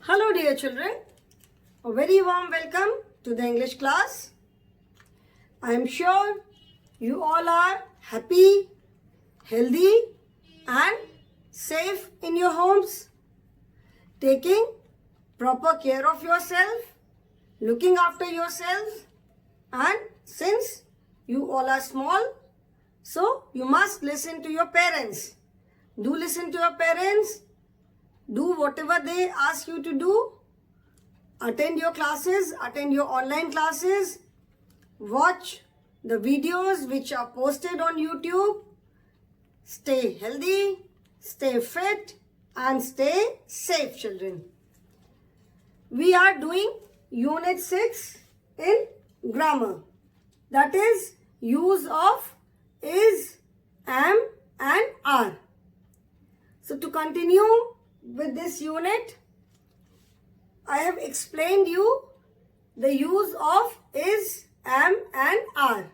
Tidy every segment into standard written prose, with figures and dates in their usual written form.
Hello dear children, a very warm welcome to the English class. I am sure you all are happy, healthy and safe in your homes, taking proper care of yourself, looking after yourselves, and since you all are small, so you must listen to your parents. Do listen to your parents. Do whatever they ask you to do. Attend your classes, attend your online classes. Watch the videos which are posted on YouTube. Stay healthy, stay fit and stay safe, children. We are doing Unit 6 in grammar. That is use of is, am and are. So to continue with this unit, I have explained you the use of is, am and are.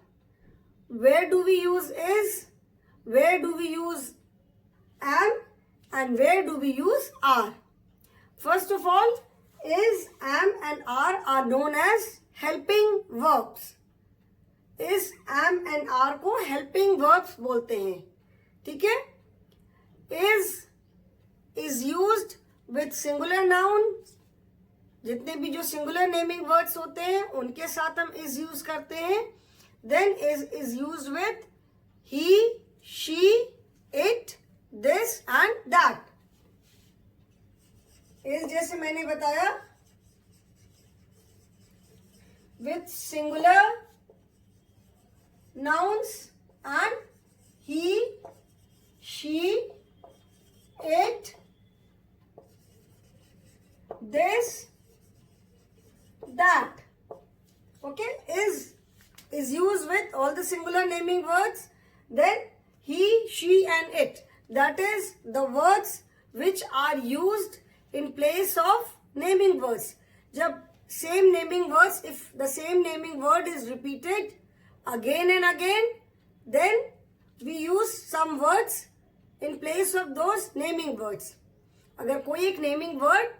Where do we use is, where do we use am and where do we use are. First of all, is, am and are known as helping verbs. इस am and are को helping verbs बोलते हैं. ठीक है? is used with singular nouns. जितने भी जो singular naming words होते हैं उनके साथ हम is use करते हैं. Then is used with he, she, it, this and that. is जैसे मैंने बताया with singular nouns and he, she, it, this, that. Okay, is used with all the singular naming words. Then he, she and it. That is the words which are used in place of naming words. जब same naming words, if the same naming word is repeated again and again, then we use some words in place of those naming words. अगर कोई एक naming word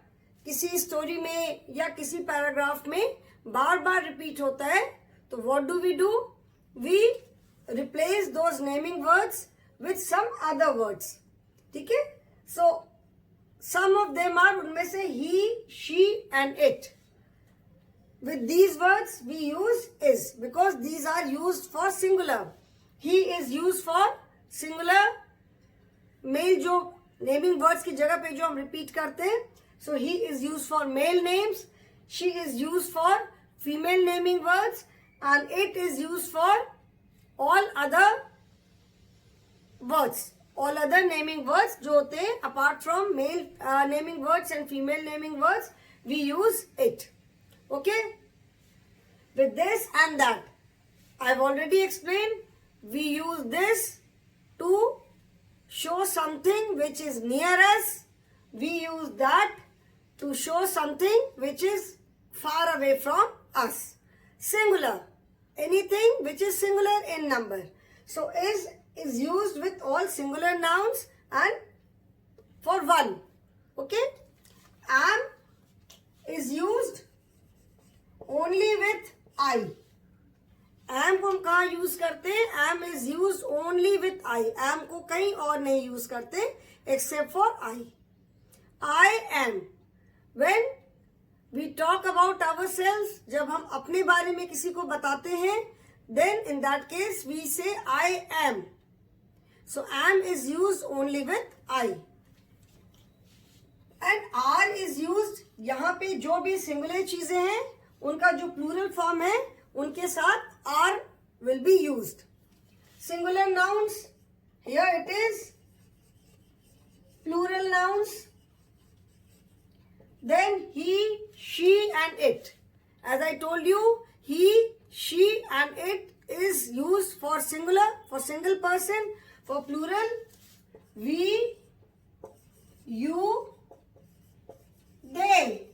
किसी story में या किसी paragraph में बार बार repeat होता है तो what do? We replace those naming words with some other words. ठीक है? So some of them are उनमें से he, she and it. With these words we use is because these are used for singular. He is used for singular male जो naming words की जगह पे जो हम repeat करते हैं. So he is used for male names, she is used for female naming words and it is used for all other words. All other naming words जो होते हैं apart from male naming words and female naming words, we use it. Okay? With this and that, I've already explained. We use this to show something which is near us. We use that to show something which is far away from us. Singular. Anything which is singular in number. So is used with all singular nouns and for one. Okay? Am is used only with I. Am को हम कहाँ use करते हैं? Am is used only with I. Am को कहीं और नहीं use करते except for I. I am. When we talk about ourselves, जब हम अपने बारे में किसी को बताते हैं, then in that case we say I am. So am is used only with I. And are is used यहाँ पे जो भी singular चीजें हैं उनका जो plural form है उनके साथ are will be used. Singular nouns, here it is plural nouns. Then he, she and it. As I told you, he, she and it is used for singular, for single person. For plural, we, you, they.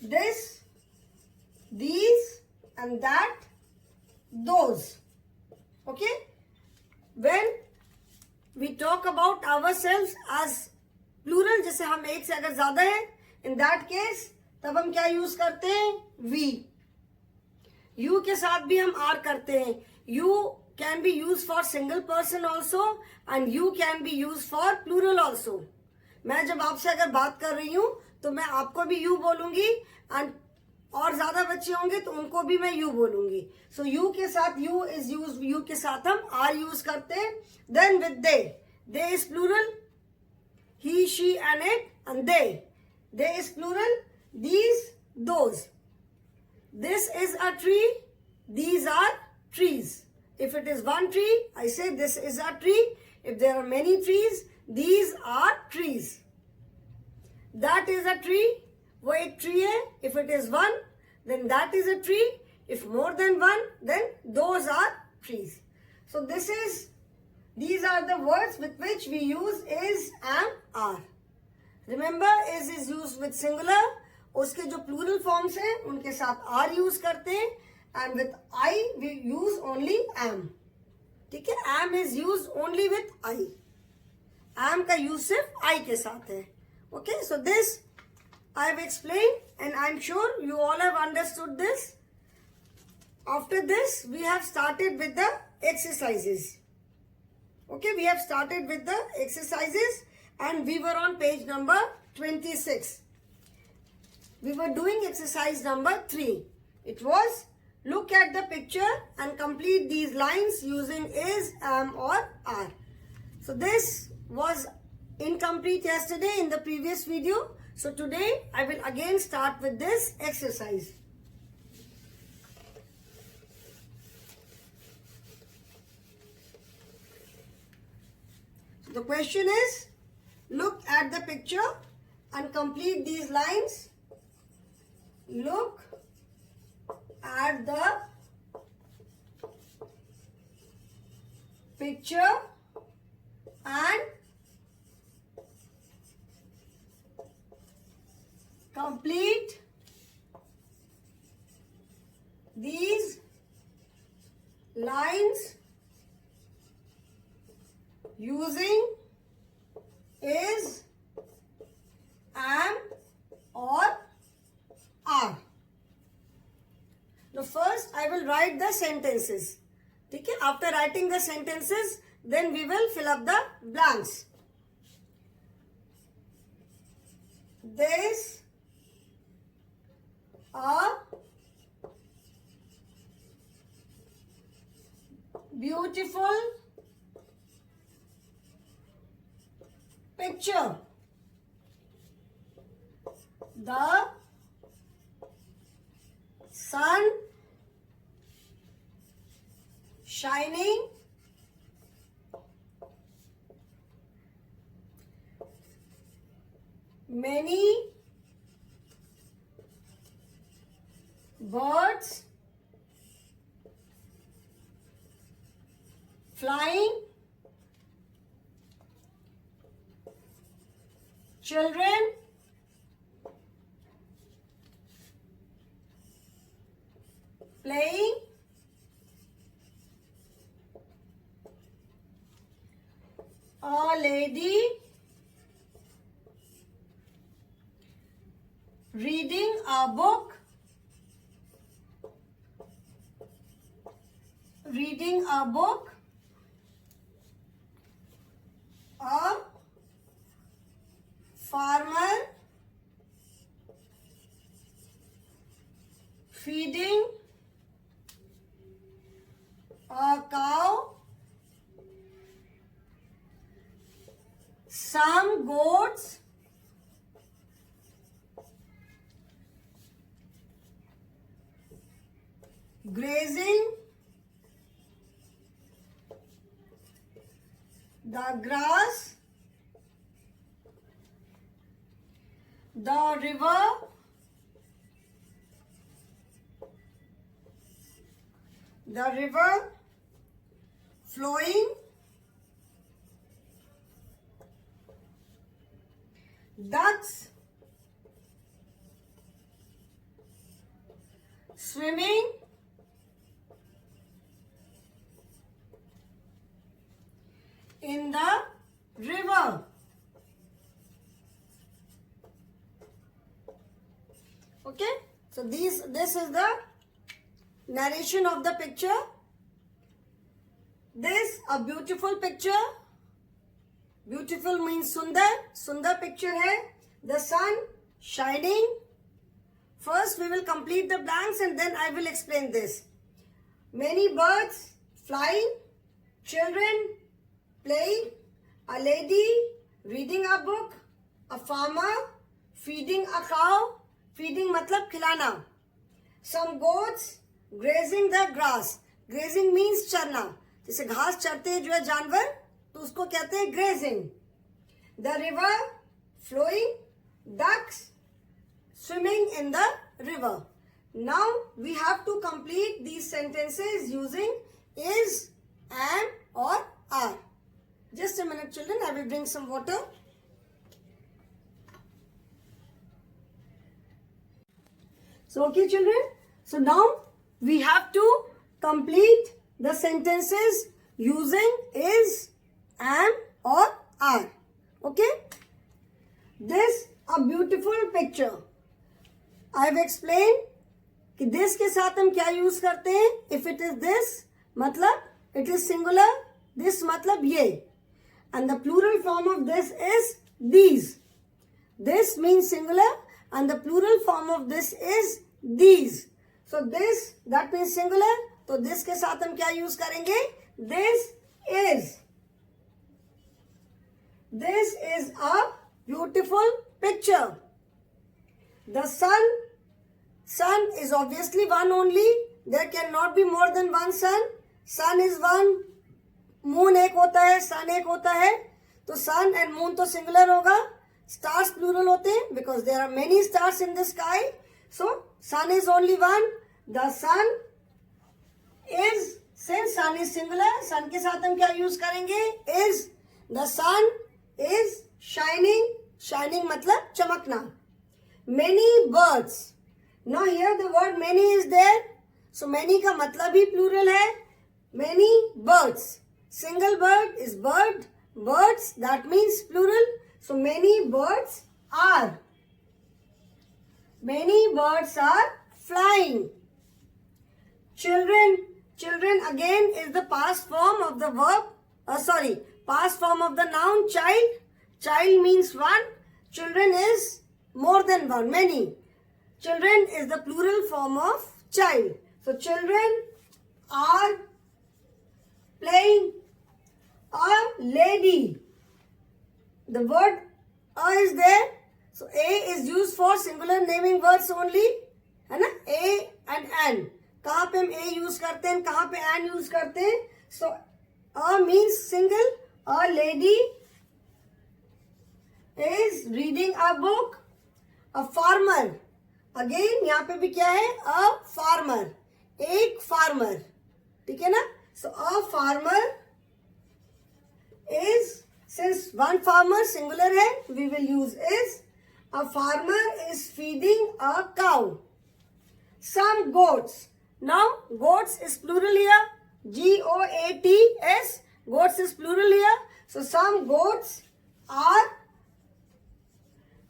This, these and that, those. Okay? When we talk about ourselves as plural, जैसे हम एक से अगर ज्यादा है, in that case तब हम क्या यूज करते हैं, वी। यू के साथ भी हम आर करते हैं। You can be use for single person also and you can be use for plural also. मैं जब आपसे अगर बात कर रही हूं तो मैं आपको भी यू बोलूंगी एंड और ज्यादा बच्चे होंगे तो उनको भी मैं यू बोलूंगी। सो यू के साथ यू इज यूज, यू के साथ हम आर यूज करते हैं। Then with they is plural, he, she and it, and they is plural, these, those. This is a tree, these are trees. If it is one tree, I say this is a tree. If there are many trees, these are trees. That is a tree, वो एक tree है. If it is one, then that is a tree. If more than one, then those are trees. So these are the words with which we use is, am, are. Remember, is used with singular. उसके जो plural forms हैं उनके साथ are use करते हैं and with I we use only am. ठीक है, am is used only with I. am का use सिर्फ I के साथ है. Okay, so this I have explained and I'm sure you all have understood this. After this, we have started with the exercises. Okay, we have started with the exercises and we were on page number 26. We were doing exercise number 3. It was look at the picture and complete these lines using is, am or are. So this was incomplete yesterday in the previous video. So today I will again start with this exercise. The question is, look at the picture and complete these lines. Look at the picture and complete these lines using is, am or are. Now first I will write the sentences. ठीक है, after writing the sentences then we will fill up the blanks. This a beautiful picture. The sun shining many birds flying, children playing, a lady reading a book, reading a book, a farmer feeding a cow, some goats grazing the grass, the river flowing, ducks swimming in the river. Okay, so this is the narration of the picture. This a beautiful picture. Beautiful means sundar. Sundar picture hai. The sun shining. First we will complete the blanks and then I will explain this. Many birds flying, children playing, a lady reading a book, a farmer feeding a cow. Feeding matlab khilana. Some goats grazing the grass. Grazing means चरना. जैसे घास चरते हैं जो है जानवर तो उसको कहते हैं grazing. The river flowing, ducks swimming in the river. Now we have to complete these sentences using is, am or are. Just a minute children, I will bring some water. So okay children, so now we have to complete the sentences using is, am or are. Okay? This a beautiful picture. I have explained कि this के साथ हम क्या use करते हैं. If it is this मतलब it is singular, this मतलब ये, and the plural form of this is these. This means singular and the plural form of this is these. So this that means singular. तो this के साथ हम क्या use करेंगे. This is. This is a beautiful picture. The sun is obviously one only. There cannot be more than one sun. Sun is one. Moon एक होता है, sun एक होता है. तो sun and moon तो singular होगा. Stars plural होते हैं because there are many stars in the sky. So sun is only one. The sun is, since sun is singular, sun के साथ हम क्या use करेंगे. Is. The sun is shining. Shining मतलब चमकना. Many birds. Now here the word many is there. So many का मतलब ही plural है. Many birds. Single bird is bird. Birds that means plural. So many birds are. Many birds are flying. Children. Children again is the past form of the verb. Past form of the noun child. Child means one. Children is more than one, many. Children is the plural form of child. So children are playing. A lady. The word a is there. So a is used for singular naming words only. है ना? A and an. कहाँ पे हम a use करते हैं, कहाँ पे an use करते हैं. So a means single. A lady is reading a book. A farmer. Again यहाँ पे भी क्या है? A farmer. एक farmer. ठीक है ना? So a farmer is, since one farmer singular है, we will use is. A farmer is feeding a cow. Some goats. Now goats is plural here. Goats. Goats is plural here. So some goats are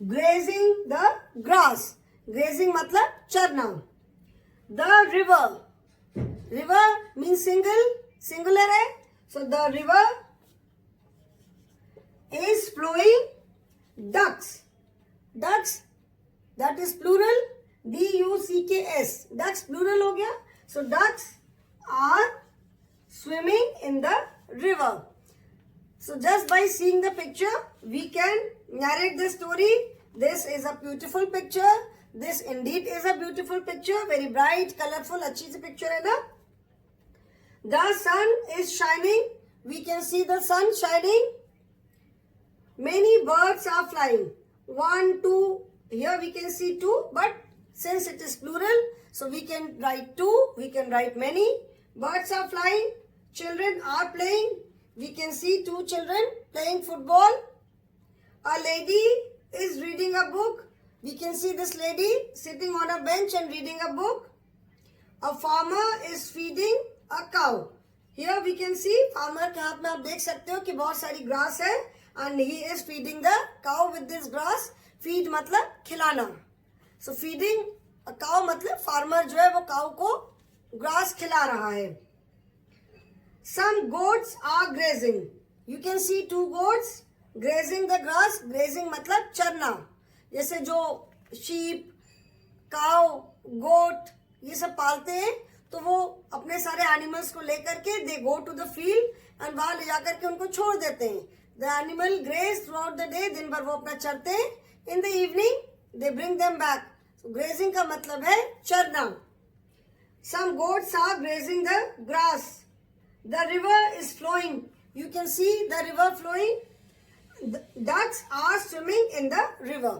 grazing the grass. Grazing मतलब चरना. The river. River means singular है. So the river is flowing. Ducks. Ducks that is plural. D-U-C-K-S. Ducks plural हो गया. So ducks are swimming in the river. So just by seeing the picture, we can narrate the story. This is a beautiful picture. This indeed is a beautiful picture. Very bright, colorful, अच्छी सी picture है ना. The sun is shining. We can see the sun shining. Many birds are flying. 1, 2. Here we can see 2, but since it is plural, so we can write 2. We can write many. Birds are flying. Children are playing. We can see 2 children playing football. A lady is reading a book. We can see this lady sitting on a bench and reading a book. A farmer is feeding a cow. Here we can see farmer के हाथ में आप देख सकते हो कि बहुत सारी grass है and he is feeding the cow with this grass. Feed मतलब खिलाना. So feeding काउ मतलब फार्मर जो है वो काउ को ग्रास खिला रहा है. Some goats are grazing. You can see 2 goats grazing the grass. Grazing मतलब चरना. जैसे जो sheep, cow, goat ये सब पालते हैं तो वो अपने सारे एनिमल्स को लेकर के they go to the field and वहां ले जाकर के उनको छोड़ देते हैं. The animal graze throughout the day. दिन भर वो अपना चरते हैं. In the evening they bring them back. Grazing का मतलब है चरना. Some goats are grazing the grass. The river is flowing. You can see the river flowing. Ducks are swimming in the river.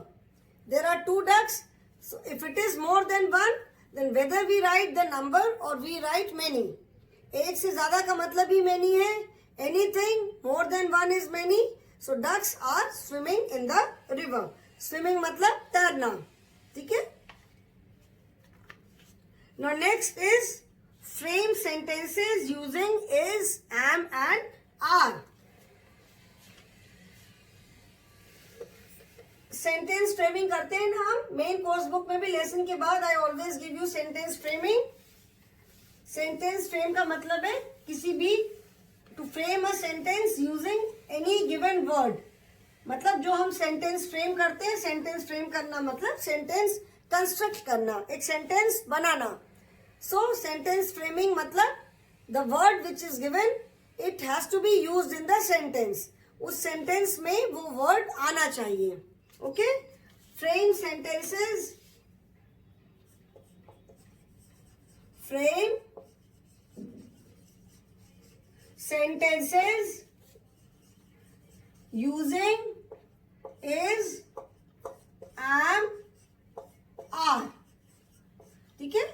There are 2 ducks. So if it is more than 1, then whether we write the number or we write many. एक से ज्यादा का मतलब ही many है. Anything more than 1 is many. So ducks are swimming in the river. Swimming मतलब तैरना. ठीक है. Now next is frame sentences using is, am and are. Sentence framing करते हैं ना हम मेन कोर्स बुक में भी. लेसन के बाद I always give you sentence framing. Sentence frame का मतलब है किसी भी to frame a sentence using any given word. मतलब जो हम सेंटेंस फ्रेम करते हैं. सेंटेंस फ्रेम करना मतलब सेंटेंस कंस्ट्रक्ट करना, एक सेंटेंस बनाना. सो सेंटेंस फ्रेमिंग मतलब the word which is given it has to be used in the sentence. उस सेंटेंस में वो वर्ड आना चाहिए. Okay, frame sentences. Frame sentences using is, am, are. ठीक है.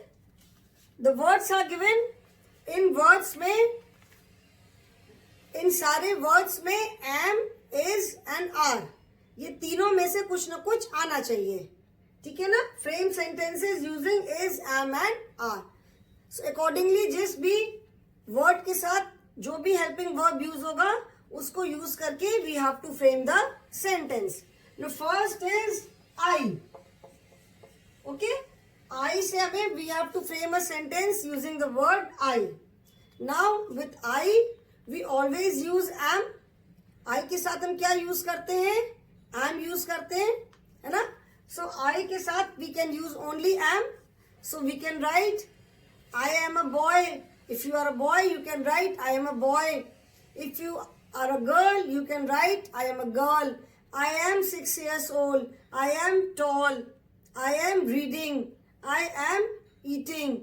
The words are given. In words में, इन सारे words में am, is and are ये तीनों में से कुछ ना कुछ आना चाहिए. ठीक है ना. Frame sentences using is, am and are. So accordingly जिस भी वर्ड के साथ जो भी हेल्पिंग वर्ब यूज होगा उसको यूज करके we have to frame the sentence. No first is I. Okay. I से हमें we have to frame a sentence using the word I. Now with I we always use am. I के साथ हम क्या use करते हैं? M use करते हैं, है ना. सो आई के साथ we can use only am. So we can write I am a boy. If you are a boy you can write I am a boy. If you are a girl you can write I am a girl. I am 6 years old. I am tall. I am reading. I am eating.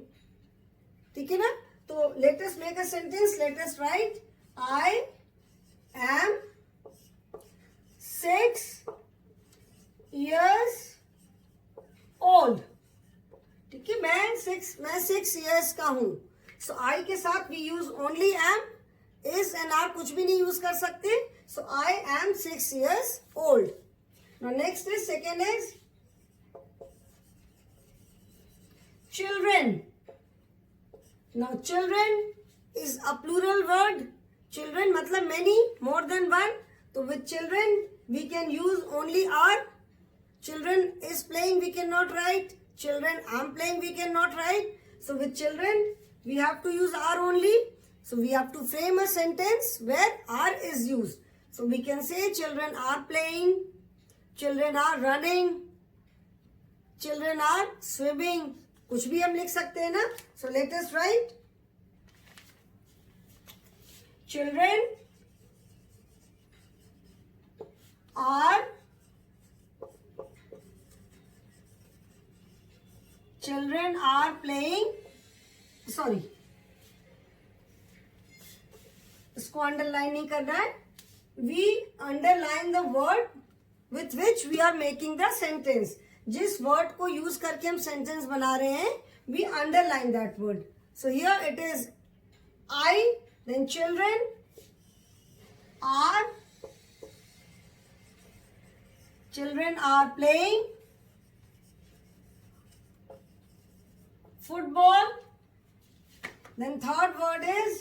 ठीक है ना. तो let us make a sentence. Let us write I am 6 years old. ठीक है. मैं 6 years का हूं. सो I के साथ we use only am. Is and are कुछ भी नहीं यूज कर सकते. So I am 6 years old. Now next is second is children. Now children is a plural word. Children मतलब मेनी, मोर देन 1. तो with children we can use only are. Children is playing we cannot write. Children am playing we cannot write. So with children we have to use are only. So we have to frame a sentence where are is used. So we can say children are playing, children are running, children are swimming. कुछ भी हम लिख सकते हैं ना. So let us write children are playing. Sorry, इसको underline नहीं करना है. We underline the word with which we are making the sentence. जिस वर्ड को यूज करके हम सेंटेंस बना रहे हैं we underline that word. So here it is I, then children are. Children are playing football. Then third word is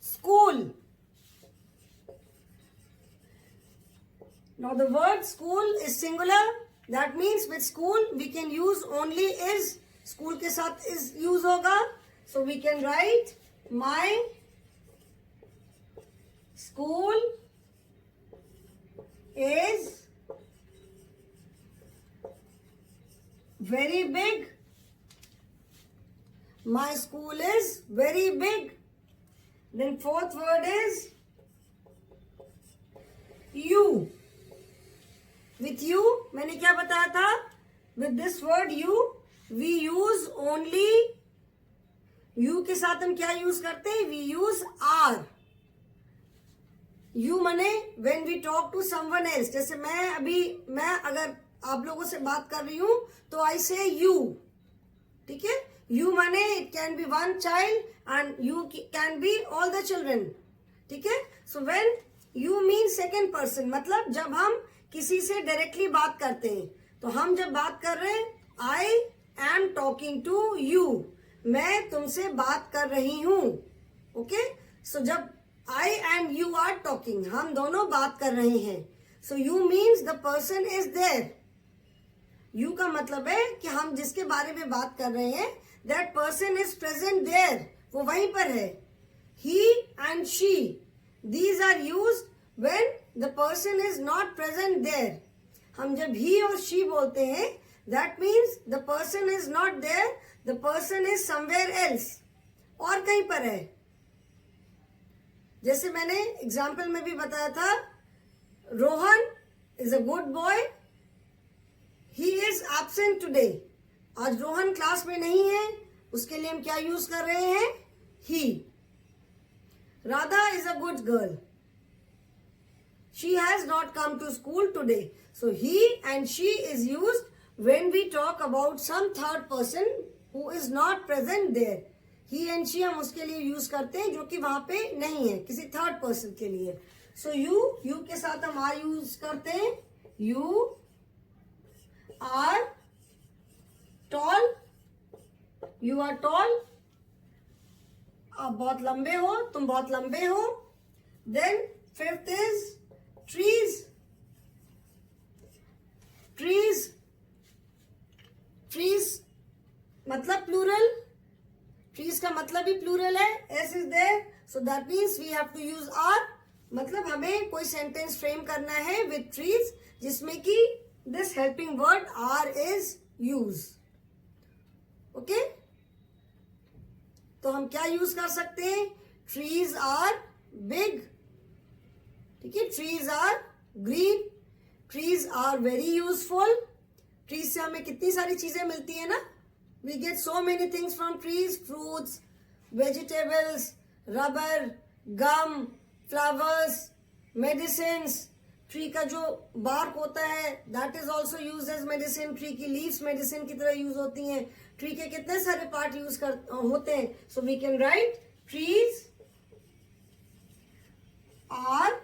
school. Now the word school is singular. That means with school we can use only is. School के साथ is use होगा. So we can write my school is very big. My school is very big. Then fourth word is you. With you मैंने क्या बताया था? With this word you we use only. you के साथ हम क्या use करते हैं? We use are. you माने when we talk to someone else. जैसे मैं अगर आप लोगों से बात कर रही हूं तो I say you. ठीक है? you माने it can be one child and you can be all the children. ठीक है? So when you mean second person, मतलब जब हम किसी से डायरेक्टली बात करते हैं तो हम जब बात कर रहे हैं I am talking to you. मैं तुमसे बात कर रही हूं. ओके? सो जब I and you are talking, हम दोनों बात कर रहे हैं. So you means the person is there. you का मतलब है कि हम जिसके बारे में बात कर रहे हैं that person is present there. वो वहीं पर है. He and she, these are used when the person is not present there. हम जब he और she बोलते हैं that means the person is not there, the person is somewhere else. और कहीं पर है. जैसे मैंने एग्जाम्पल में भी बताया था, Rohan is a good boy. He is absent today. आज रोहन क्लास में नहीं है, उसके लिए हम क्या यूज कर रहे हैं? he. Radha is a good girl. She has not come to school today. So he and she is used when we talk about some third person who is not present there. he and she हम उसके लिए use करते हैं जो कि वहां पे नहीं है, किसी थर्ड पर्सन के लिए. So you के साथ हम are यूज करते हैं. You are tall. You are tall. आप बहुत लंबे हो, तुम बहुत लंबे हो. Then fifth is trees. Trees मतलब plural. trees का मतलब ही plural है. s is there, so that means we have to use are. मतलब हमें कोई sentence frame करना है with trees जिसमें कि this helping word are is used. okay? तो हम क्या यूज कर सकते हैं? trees are big. ठीक है? trees are green. trees are very useful. trees से हमें कितनी सारी चीजें मिलती है ना. we get so many things from trees. fruits, vegetables, rubber, gum, flowers, medicines. Tree का जो बार्क होता है that is also used as medicine. Tree की लीव्स मेडिसिन की तरह यूज होती हैं. ट्री के कितने सारे पार्ट यूज होते हैं. So we can write trees are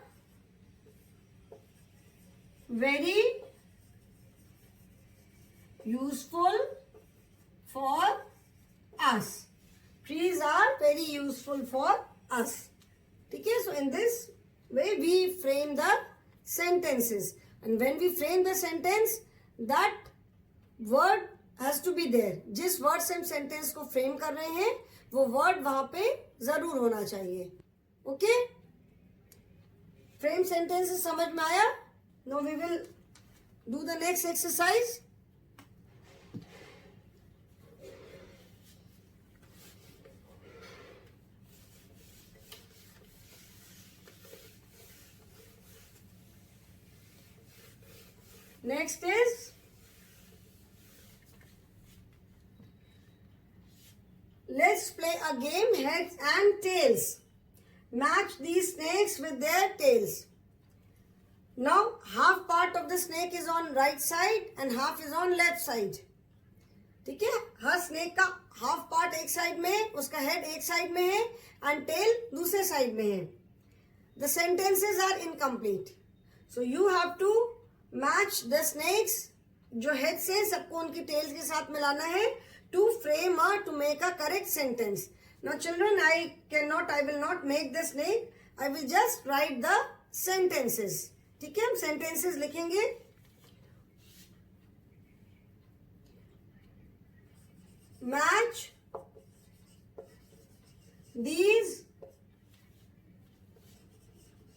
very useful for us. trees are very useful for us. ठीक है? so in this way we frame the sentences, and when we frame the sentence that word has to be there. जिस word से हम sentence को frame कर रहे हैं वो word वहां पे जरूर होना चाहिए. ओके? frame sentences समझ में आया? Now we will do the next exercise. Next is let's play a game heads and tails. Match these snakes with their tails. Now half part of the snake is on right side and half is on left side. ठीक है? हर snake का half part एक side में है, उसका head एक side में है एंड टेल दूसरे साइड में है. The sentences are incomplete. So you have to match the snakes. जो हेड से सबको उनकी टेल्स के साथ मिलाना है to frame to make a correct sentence. Now children I will not make the snake. I will just write the sentences. ठीक है? हम सेंटेंसेस लिखेंगे. match these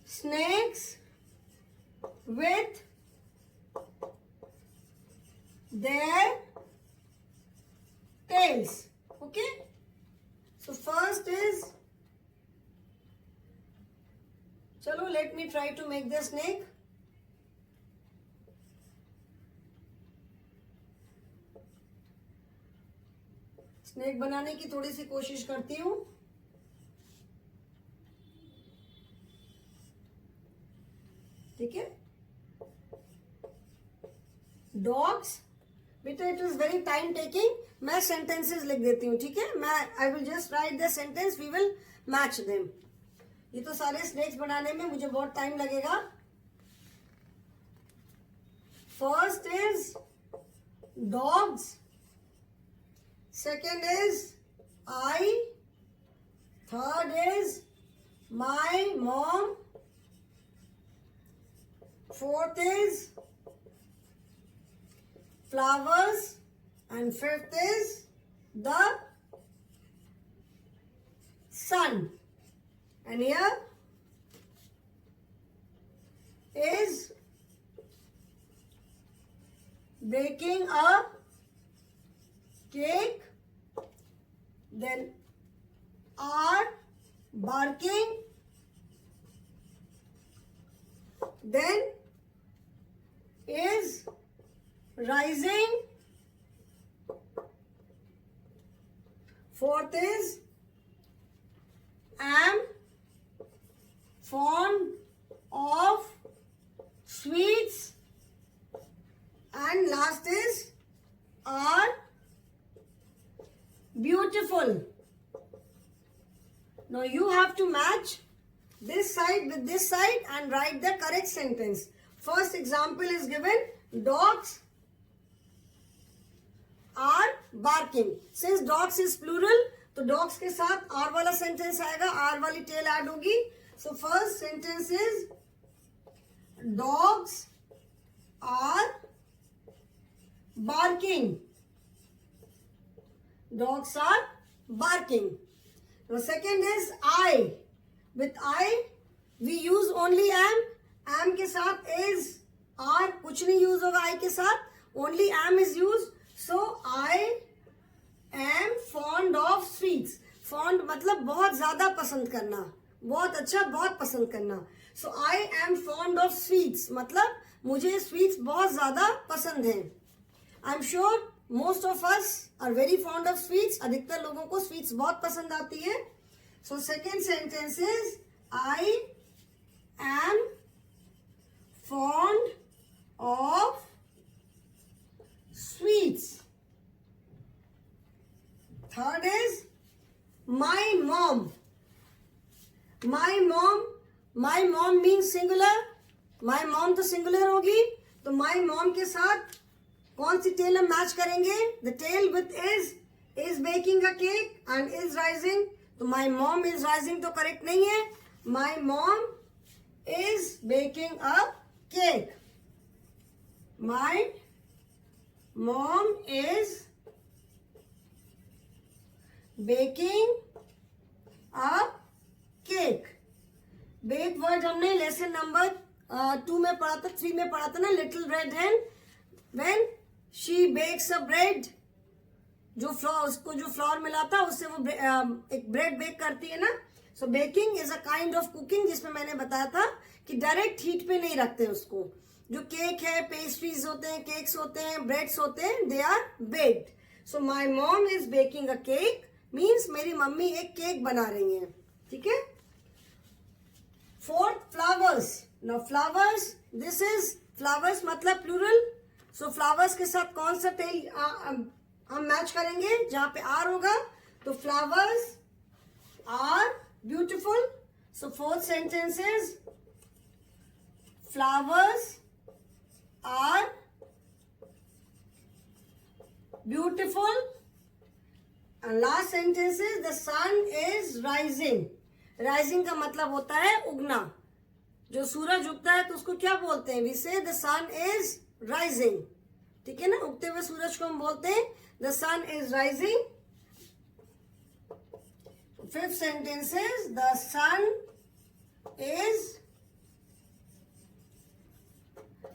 snakes with their tails. Okay, so first is, chalo, let me try to make the snake. Snake बनाने की थोड़ी सी कोशिश करती हूँ. ठीक है. डॉग्स, बेटा it is very time taking. मैं सेंटेंसेस लिख देती हूँ. ठीक है, मैं I will just write the sentence, we will match them. ये तो सारे स्नेक्स बनाने में मुझे बहुत टाइम लगेगा. First is dogs, second is I, third is my mom, fourth is flowers, and fifth is the sun. And here is baking a cake, then are barking, then is rising, fourth is am fond of sweets, and last is are beautiful. Now you have to match this side with this side and write the correct sentence. First example is given, dogs are barking. Since dogs is plural, तो dogs के साथ are वाला sentence आएगा, are वाली tail add होगी. So first sentence is dogs are barking. Dogs are barking. The second is I. With I, we use only am. Am के साथ is, are कुछ नहीं use होगा I के साथ. Only am is used. So I am fond of sweets. Fond मतलब बहुत ज़्यादा पसंद करना, बहुत अच्छा, बहुत पसंद करना. So I am fond of sweets मतलब मुझे sweets बहुत ज़्यादा पसंद हैं. I'm sure most of us are very fond of sweets. अधिकतर लोगों को sweets बहुत पसंद आती है. So second sentence is I am fond of sweets. Third is my mom. My mom means singular. My mom तो singular होगी, तो my mom के साथ कौन सी टेल हम मैच करेंगे? The tail with is baking a cake and is rising. तो माई मॉम इज राइजिंग तो करेक्ट नहीं है. My mom is baking a cake. My mom is baking a cake. Bake word हमने lesson number 2 में पढ़ा था, 3 में पढ़ा था ना. Little red hen when she bakes a bread, जो फ्लोर, उसको जो फ्लोर मिला था उससे वो एक ब्रेड बेक करती है ना. So baking is a kind of cooking, जिसमें मैंने बताया था कि डायरेक्ट हीट पे नहीं रखते उसको. जो केक है, पेस्ट्रीज होते हैं, केक्स होते हैं, ब्रेड्स होते हैं, they are baked. So my mom is baking a cake means मेरी मम्मी एक केक बना रही हैं. ठीक है. Fourth, flowers. Now flowers, this is flowers मतलब प्लूरल. सो फ्लावर्स के साथ कौन सा टेल हम मैच करेंगे? जहां पे आर होगा. तो flowers are beautiful. So fourth sentence is flowers are beautiful. And last sentence is the sun is rising. Rising का मतलब होता है उगना. जो सूरज उगता है तो उसको क्या बोलते हैं? वी से द सन इज राइजिंग. ठीक है ना, उगते हुए सूरज को हम बोलते हैं the sun is rising. Fifth sentence is the sun is.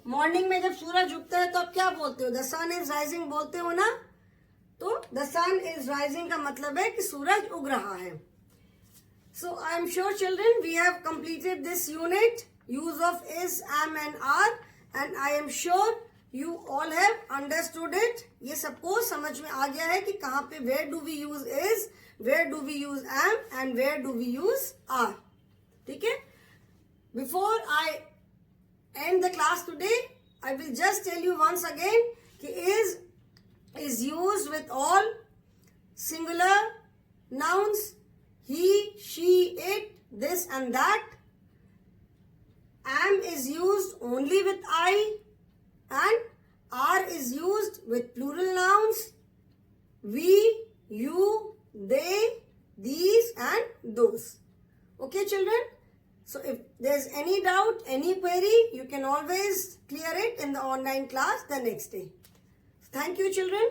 Morning में जब सूरज उगता है तो आप क्या बोलते हो? द सन इज राइजिंग बोलते हो ना. तो द सन इज राइजिंग का मतलब है कि सूरज उग रहा है. So I am sure children we have completed this unit, use of is, am and are, and I am sure you all have understood it. ये सबको समझ में आ गया है कि कहाँ पे where do we use is, where do we use am and where do we use are. ठीक है? Before I end the class today, I will just tell you once again कि is used with all singular nouns. He, she, it, this and that. Am is used only with I, and are is used with plural nouns. We, you, they, these and those. Okay children? So if there's any doubt, any query, you can always clear it in the online class the next day. Thank you children.